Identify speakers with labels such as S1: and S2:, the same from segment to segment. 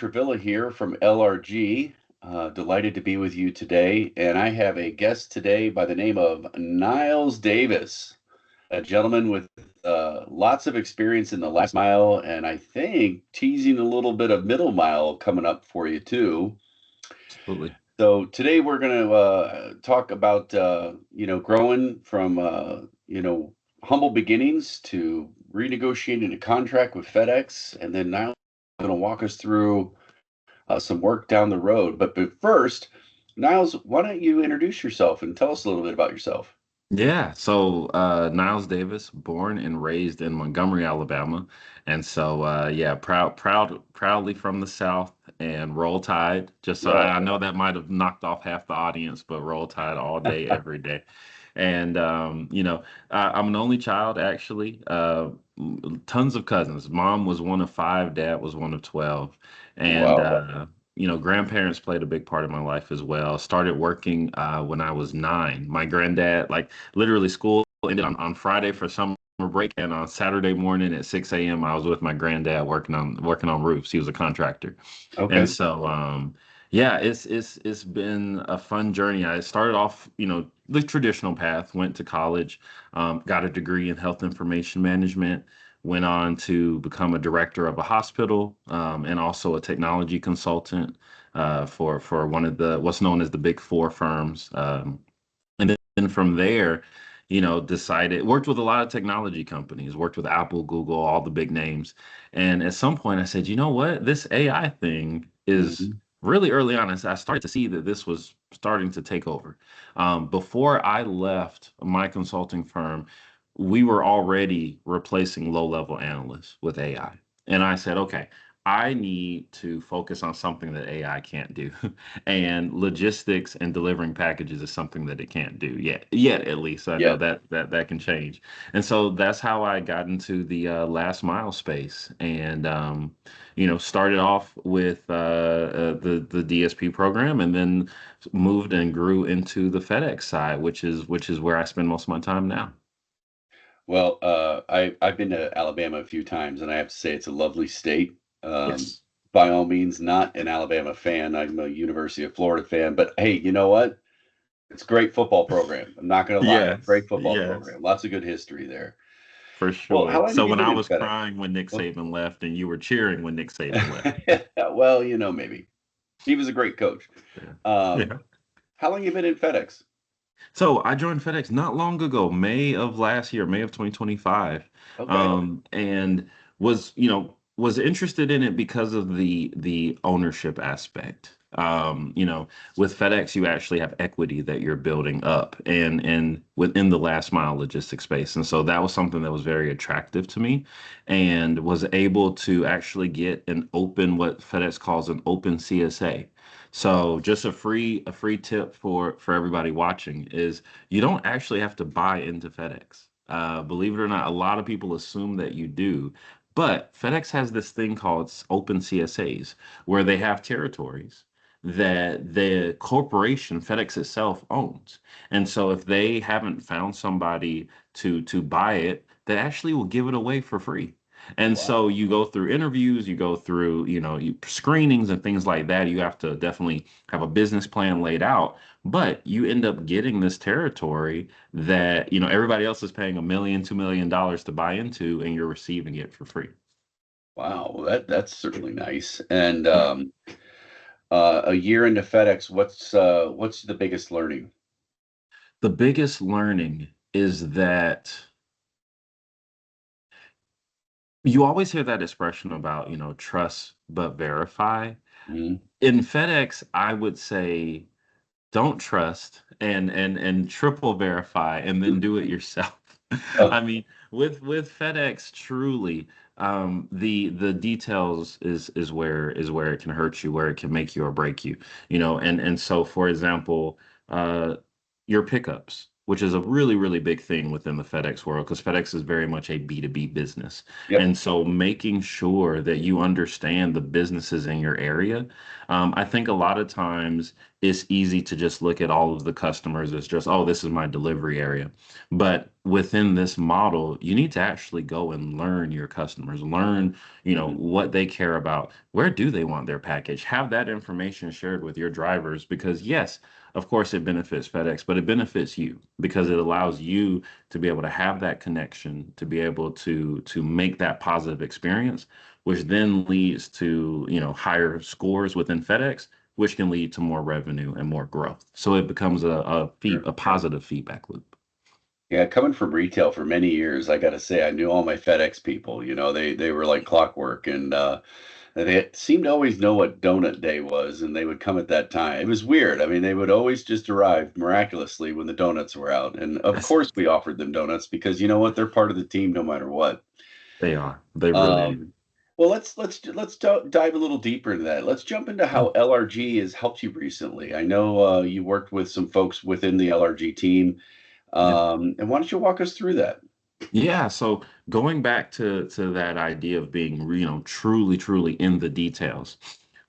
S1: Travilla here from LRG. Delighted to be with you today. And I have a guest today by the name of Nyles Davis, a gentleman with lots of experience in the last mile, and I think teasing a little bit of middle mile coming up for you too.
S2: Absolutely.
S1: So today we're going to talk about growing from humble beginnings to renegotiating a contract with FedEx, and then now going to walk us through some work down the road. But first, Niles, why don't you introduce yourself and tell us a little bit about yourself?
S2: Yeah. Nyles Davis, born and raised in Montgomery, Alabama. And so yeah, proudly from the South and roll tide. Just so I
S1: Oh,
S2: know that might have knocked off half the audience, but roll tide all day, every day. And I'm an only child actually. Tons of cousins. Mom was one of five, dad was one of 12. And
S1: wow.
S2: grandparents played a big part of my life as well. Started working when I was 9. My granddad, like literally school ended on Friday for summer break, and on Saturday morning at 6 a.m. I was with my granddad working on roofs. He was a contractor. And
S1: Okay.
S2: so yeah, it's been a fun journey. I started off, the traditional path, went to college, got a degree in health information management, went on to become a director of a hospital, and also a technology consultant for one of the what's known as the Big Four firms. And then from there, decided worked with a lot of technology companies, worked with Apple, Google, all the big names. And at some point, I said, you know what, this AI thing is
S1: Mhm.
S2: really early on. I started to see that this was starting to take over. Before I left my consulting firm, we were already replacing low-level analysts with AI. And I said, okay, I need to focus on something that AI can't do. And logistics and delivering packages is something that it can't do yet at least. I know
S1: Yeah.
S2: that can change. And so that's how I got into the last mile space, and started off with the DSP program, and then moved and grew into the FedEx side, which is where I spend most of my time now.
S1: Well, I've been to Alabama a few times, and I have to say it's a lovely state. Um,
S2: Yes.
S1: by all means, not an Alabama fan. I'm a University of Florida fan, but hey, you know what? It's a great football program. I'm not going to lie.
S2: Yes.
S1: Great football
S2: Yes.
S1: program. Lots of good history there.
S2: For
S1: Well, how
S2: sure.
S1: long have
S2: So
S1: you
S2: when
S1: been
S2: I
S1: in
S2: was
S1: FedEx?
S2: crying when Nick
S1: Well,
S2: Saban left, and you were cheering when Nick Saban left.
S1: well, maybe he was a great coach.
S2: Yeah.
S1: Um,
S2: Yeah.
S1: how long you been in FedEx?
S2: So I joined FedEx not long ago, May of last year, May of 2025,
S1: Okay.
S2: and was interested in it because of the ownership aspect. With FedEx, you actually have equity that you're building up, and within the last mile logistics space, and so that was something that was very attractive to me, and was able to actually get an open, what FedEx calls an open CSA. So just a free tip for everybody watching is you don't actually have to buy into FedEx. Believe it or not, a lot of people assume that you do, but FedEx has this thing called open CSAs, where they have territories that the corporation FedEx itself owns. And so if they haven't found somebody to buy it, they actually will give it away for free. And so
S1: Wow.
S2: you go through interviews, you go through, screenings and things like that. You have to definitely have a business plan laid out, but you end up getting this territory that, everybody else is paying $1 million, $2 million to buy into, and you're receiving it for free.
S1: Wow. Well, that's certainly nice. And
S2: Yeah.
S1: a year into FedEx, what's the biggest learning?
S2: The biggest learning is that you always hear that expression about, trust but verify.
S1: Mhm.
S2: In FedEx, I would say don't trust and triple verify and then do it yourself.
S1: Oh,
S2: I mean, with FedEx, truly, the details is where it can hurt you, where it can make you or break you, and so for example, uh, your pickups, which is a really really big thing within the FedEx world, because FedEx is very much a B2B business,
S1: yep.
S2: and so making sure that you understand the businesses in your area. I think a lot of times it's easy to just look at all of the customers as just, oh, this is my delivery area. But within this model, you need to actually go and learn your customers, learn,
S1: Mhm.
S2: what they care about. Where do they want their package? Have that information shared with your drivers because yes, of course it benefits FedEx, but it benefits you because it allows you to be able to have that connection, to be able to make that positive experience, which then leads to, higher scores within FedEx, which can lead to more revenue and more growth. So it becomes
S1: Sure.
S2: a positive feedback loop.
S1: Yeah, coming from retail for many years, I got to say I knew all my FedEx people. They were like clockwork, and they seemed to always know what donut day was, and they would come at that time. It was weird. I mean, they would always just arrive miraculously when the donuts were out, and of
S2: That's
S1: course we offered them donuts because you know what? They're part of the team no matter what.
S2: They are. They really are.
S1: Um, well, dive a little deeper into that. Let's jump into
S2: Yeah.
S1: how LRG has helped you recently. I know you worked with some folks within the LRG team,
S2: Yeah.
S1: and why don't you walk us through that?
S2: Yeah, so going back to that idea of being, truly, truly in the details.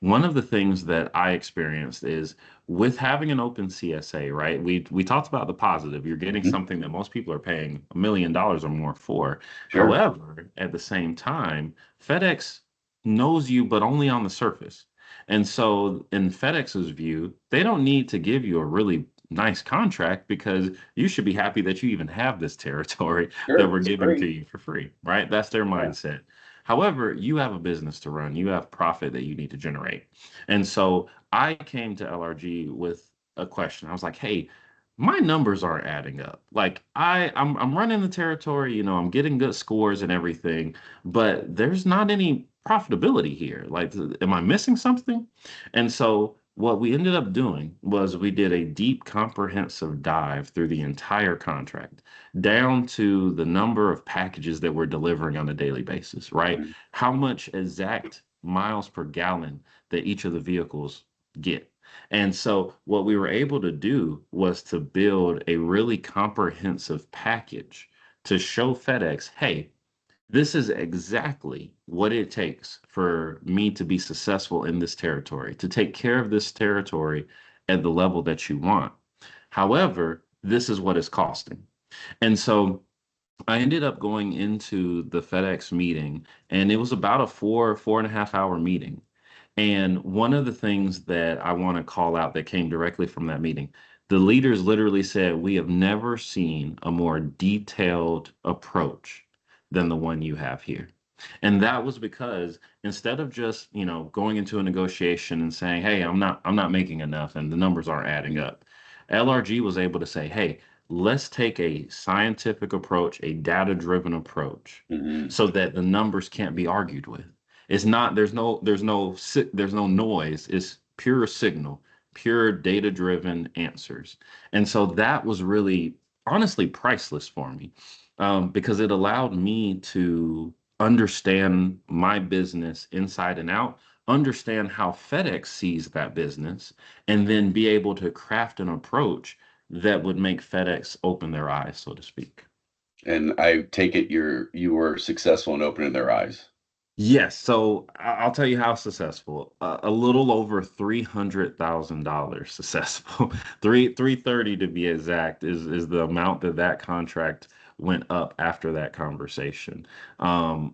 S2: One of the things that I experienced is with having an open CSA, right? We talked about the positive. You're getting
S1: Mhm.
S2: something that most people are paying $1 million or more for.
S1: Sure.
S2: However, at the same time, FedEx knows you, but only on the surface. And so, in FedEx's view, they don't need to give you a really nice contract because you should be happy that you even have this territory that
S1: Sure.
S2: we're
S1: It's
S2: giving to
S1: great.
S2: you for free, right? That's their
S1: Yeah.
S2: mindset. However, you have a business to run, you have profit that you need to generate. And so I came to LRG with a question. I was like, hey, my numbers aren't adding up. Like I'm running the territory, I'm getting good scores and everything, but there's not any profitability here. Like, am I missing something? And so what we ended up doing was we did a deep, comprehensive dive through the entire contract, down to the number of packages that we're delivering on a daily basis, right?
S1: Mhm.
S2: How much exact miles per gallon that each of the vehicles get. And so what we were able to do was to build a really comprehensive package to show FedEx, hey, this is exactly what it takes for me to be successful in this territory, to take care of this territory at the level that you want. However, this is what it's costing. And so I ended up going into the FedEx meeting, and it was about a 4.5 hour meeting. And one of the things that I want to call out that came directly from that meeting, the leaders literally said, we have never seen a more detailed approach than the one you have here. And that was because instead of just, going into a negotiation and saying, hey, I'm not making enough and the numbers aren't adding up, LRG was able to say, hey, let's take a scientific approach, a data-driven approach,
S1: Mhm.
S2: so that the numbers can't be argued with. It's not, there's no noise. It's pure signal, pure data-driven answers. And so that was really honestly priceless for me, because it allowed me to understand my business inside and out, understand how FedEx sees that business, and then be able to craft an approach that would make FedEx open their eyes, so to speak.
S1: And I take it you were successful in opening their eyes.
S2: Yes, so I'll tell you how successful. A little over $300,000 successful. 330 to be exact is the amount that contract went up after that conversation.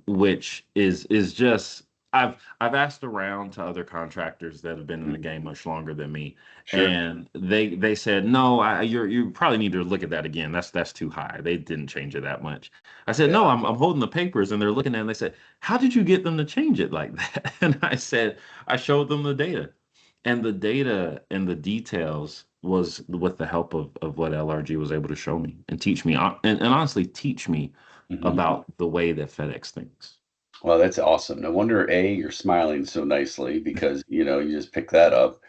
S2: Which is just, I've asked around to other contractors that have been in the
S1: Mhm.
S2: game much longer than me,
S1: Sure.
S2: and they said, no, you probably need to look at that again. That's too high. They didn't change it that much. I said, no,
S1: Yeah.
S2: I'm holding the papers, and they're looking at it, and they said, how did you get them to change it like that? And I said, I showed them the data. And the data and the details was with the help of what LRG was able to show me and teach me, and honestly teach me
S1: Mhm.
S2: about the way that FedEx thinks.
S1: Well, that's awesome. No wonder you're smiling so nicely because you just picked that up.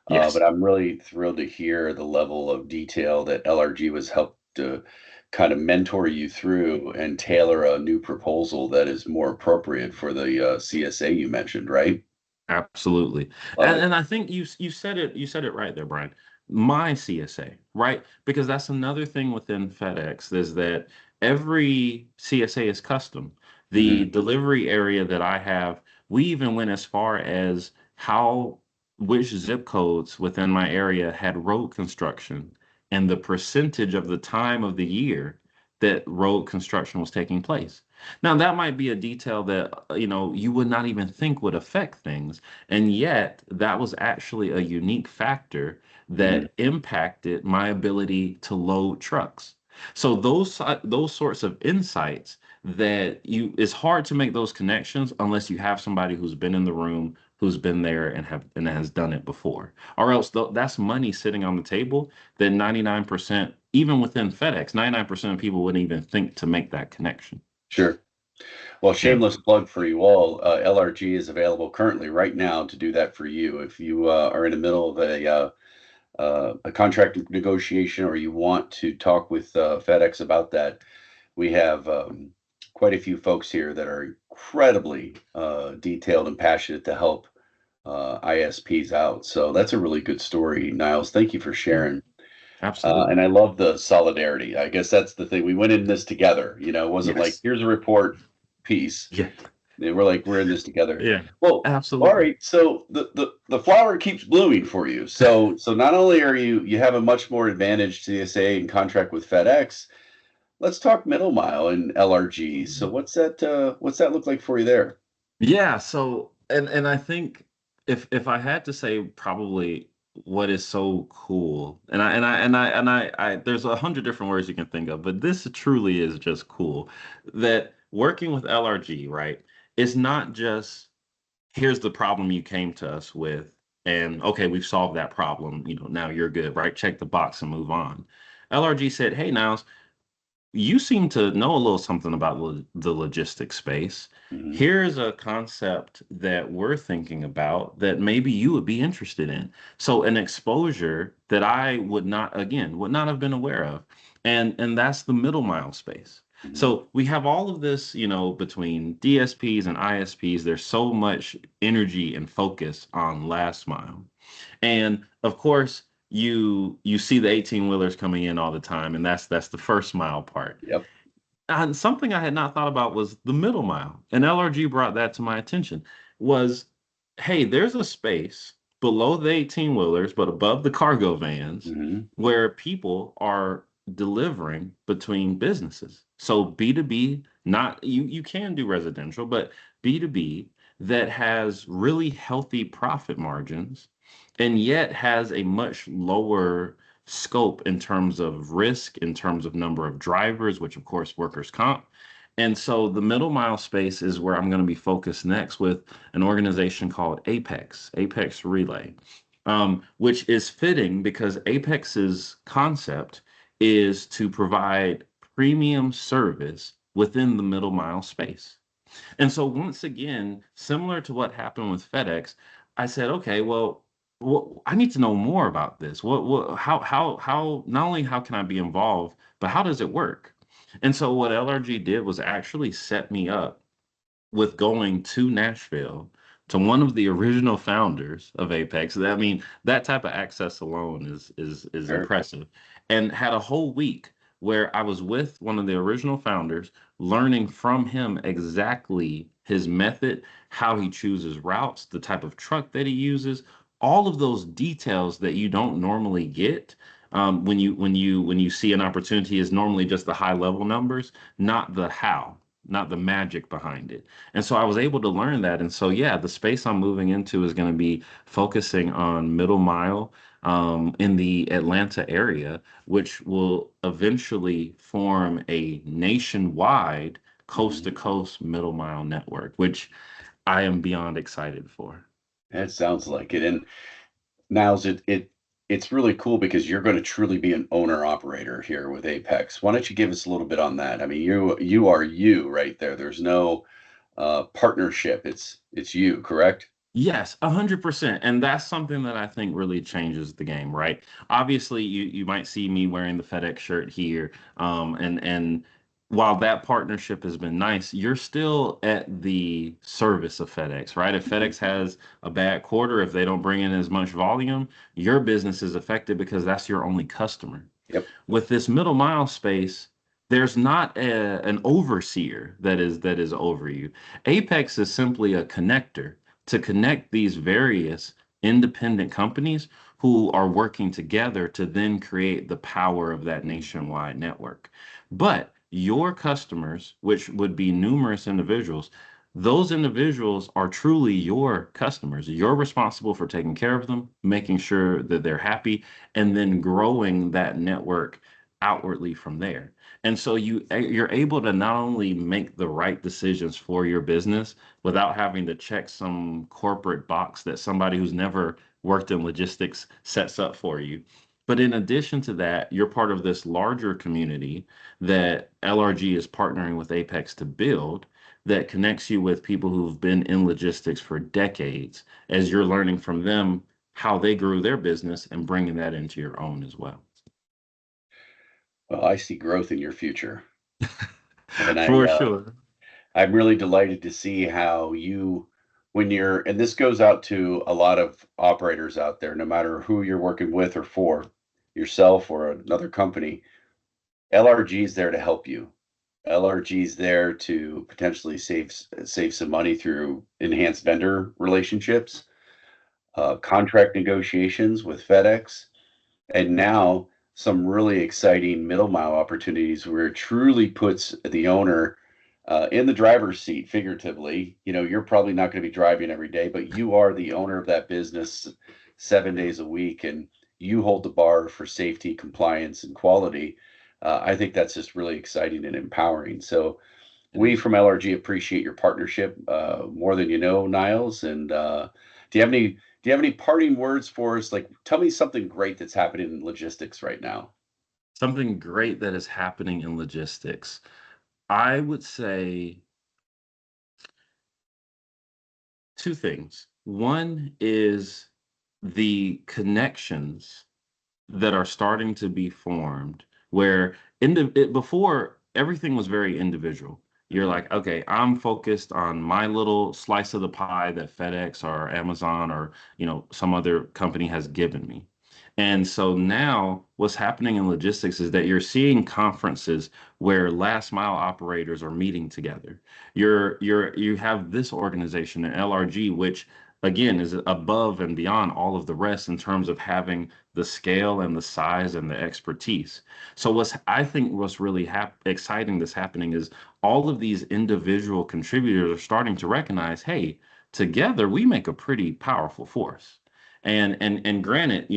S1: But
S2: Yes.
S1: I'm really thrilled to hear the level of detail that LRG was helped to kind of mentor you through and tailor a new proposal that is more appropriate for the CSA you mentioned, right?
S2: Absolutely.
S1: Love
S2: And
S1: it.
S2: and I think you said it right there, Brian. My CSA, right? Because that's another thing within FedEx is that every CSA is custom. The
S1: Hmm.
S2: delivery area that I have, we even went as far as how which zip codes within my area had road construction and the percentage of the time of the year that road construction was taking place. Now, that might be a detail that, you would not even think would affect things. And yet, that was actually a unique factor
S1: Mhm.
S2: that impacted my ability to load trucks. So those sorts of insights that it's hard to make those connections unless you have somebody who's been in the room, who's been there and has done it before, or else that's money sitting on the table that 99%, even within FedEx, 99% of people wouldn't even think to make that connection.
S1: Sure. Well,
S2: Yeah.
S1: shameless plug for you all. LRG is available currently right now to do that for you. If you are in the middle of a contract negotiation or you want to talk with FedEx about that, we have quite a few folks here that are incredibly detailed and passionate to help ISPs out. So that's a really good story, Niles. Thank you for
S2: Yeah,
S1: sharing.
S2: absolutely.
S1: And I love the solidarity. I guess that's the thing. We went in this together. It wasn't like,
S2: Yes.
S1: here's a report piece.
S2: Yeah.
S1: We're like, we're in this together.
S2: Yeah.
S1: Well, all
S2: Absolutely.
S1: right. So the flower keeps blooming for you. So not only are you have a much more advantage TSA and contract with FedEx, let's talk middle mile and LRG. So what's that look like for you there?
S2: Yeah, so and I think if I had to say probably what is so cool, and I there's 100 different words you can think of, but this truly is just cool that working with LRG, right? It's not just here's the problem you came to us with, and okay, we've solved that problem, now you're good, right? Check the box and move on. LRG said, "Hey, now you seem to know a little something about the logistics space.
S1: Hmm.
S2: Here's a concept that we're thinking about that maybe you would be interested in. So an exposure that I would not have been aware of. And that's the middle mile space.
S1: Hmm.
S2: So we have all of this, between DSPs and ISPs, there's so much energy and focus on last mile. And of course, you see the 18 wheelers coming in all the time, and that's the first mile part.
S1: Yep.
S2: And something I had not thought about was the middle mile. And LRG brought that to my attention was, hey, there's a space below the 18 wheelers, but above the cargo vans
S1: Hmm.
S2: where people are delivering between businesses. So B2B, not you can do residential, but B2B that has really healthy profit margins and yet has a much lower scope in terms of risk, in terms of number of drivers, which of course workers' comp. And so the middle mile space is where I'm going to be focused next with an organization called Apex Relay, which is fitting because Apex's concept is to provide premium service within the middle mile space. And so once again, similar to what happened with FedEx, I said, okay, well, I need to know more about this. How, not only how can I be involved, but how does it work? And so what LRG did was actually set me up with going to Nashville to one of the original founders of Apex. I mean, that type of access alone is
S1: Sure.
S2: impressive. And had a whole week where I was with one of the original founders, learning from him exactly his method, how he chooses routes, the type of truck that he uses, all of those details that you don't normally get. When you see an opportunity is normally just the high level numbers, not the how, not the magic behind it. And so I was able to learn that. And so, yeah, the space I'm moving into is going to be focusing on middle mile in the Atlanta area, which will eventually form a nationwide coast to
S1: Hmm.
S2: coast middle mile network, which I am beyond excited for.
S1: That sounds like it. And Niles, it's really cool because you're going to truly be an owner operator here with Apex. Why don't you give us a little bit on that? I mean, you are you right there. There's no partnership. It's you, correct?
S2: Yes, 100%. And that's something that I think really changes the game, right? Obviously, you might see me wearing the FedEx shirt here. And while that partnership has been nice, you're still at the service of FedEx, right? If
S1: Mhm.
S2: FedEx has a bad quarter, if they don't bring in as much volume, your business is affected because that's your only customer.
S1: Yep.
S2: With this middle mile space, there's not an overseer that is over you. Apex is simply a connector to connect these various independent companies who are working together to then create the power of that nationwide network. But your customers, which would be numerous individuals, those individuals are truly your customers. You're responsible for taking care of them, making sure that they're happy, and then growing that network outwardly from there. And so you're able to not only make the right decisions for your business without having to check some corporate box that somebody who's never worked in logistics sets up for you. But in addition to that, you're part of this larger community that LRG is partnering with Apex to build that connects you with people who've been in logistics for decades as you're learning from them how they grew their business and bringing that into your own as well.
S1: Well, I see growth in your future, and
S2: For sure.
S1: I'm really delighted to see how you, when you're, and this goes out to a lot of operators out there, no matter who you're working with or for, yourself or another company, LRG is there to help you. LRG is there to potentially save some money through enhanced vendor relationships, contract negotiations with FedEx, and now some really exciting middle mile opportunities where it truly puts the owner in the driver's seat, figuratively. You know, you're probably not going to be driving every day, but you are the owner of that business 7 days a week, and you hold the bar for safety, compliance, and quality. I think that's just really exciting and empowering. So we from LRG appreciate your partnership more than you know, Niles. And do you have any parting words for us? Like, tell me something great that's happening in logistics right now.
S2: Something great that is happening in logistics. I would say two things. One is the connections that are starting to be formed where before everything was very individual. You're
S1: Mhm.
S2: like, okay, I'm focused on my little slice of the pie that FedEx or Amazon or some other company has given me. And so now what's happening in logistics is that you're seeing conferences where last mile operators are meeting together. You have this organization, an LRG, which again is above and beyond all of the rest in terms of having the scale and the size and the expertise. So what's really exciting that's happening is all of these individual contributors are starting to recognize, hey, together we make a pretty powerful force. And granted,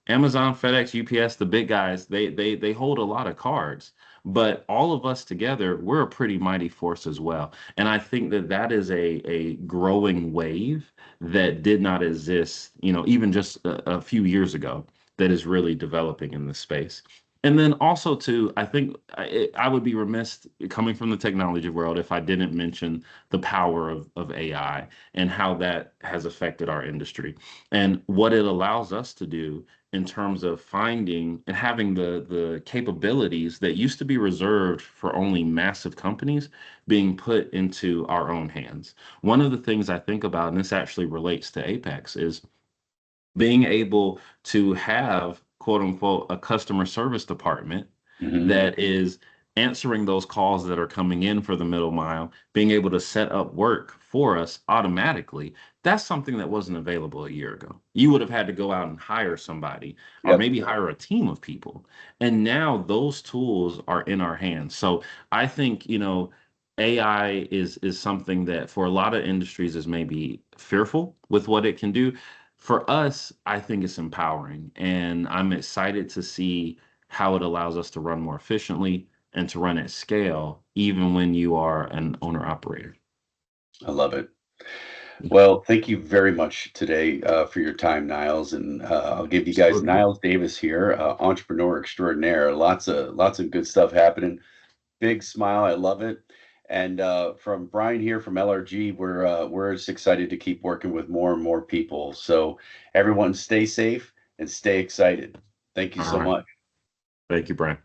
S2: Amazon, FedEx, UPS, the big guys, they hold a lot of cards, but all of us together, we're a pretty mighty force as well. And I think that that is a growing wave that did not exist, even just a few years ago, that is really developing in this space. And then also too, I think I would be remiss coming from the technology world if I didn't mention the power of AI and how that has affected our industry and what it allows us to do in terms of finding and having the capabilities that used to be reserved for only massive companies being put into our own hands. One of the things I think about, and this actually relates to Apex, is being able to have quote unquote a customer service department
S1: Mhm.
S2: that is answering those calls that are coming in for the middle mile, being able to set up work for us automatically. That's something that wasn't available a year ago. You would have had to go out and hire somebody or
S1: Yep.
S2: maybe hire a team of people. And now those tools are in our hands. So I think, AI is something that for a lot of industries is maybe fearful with what it can do. For us, I think it's empowering, and I'm excited to see how it allows us to run more efficiently and to run at scale, even when you are an owner operator.
S1: I love it. Well, thank you very much today for your time, Niles. And I'll give you guys
S2: Absolutely.
S1: Niles Davis here, entrepreneur extraordinaire. Lots of good stuff happening. Big smile. I love it. And from Brian here from LRG, we're just excited to keep working with more and more people. So everyone stay safe and stay excited. Thank you
S2: All
S1: so
S2: right.
S1: much.
S2: Thank you, Brian.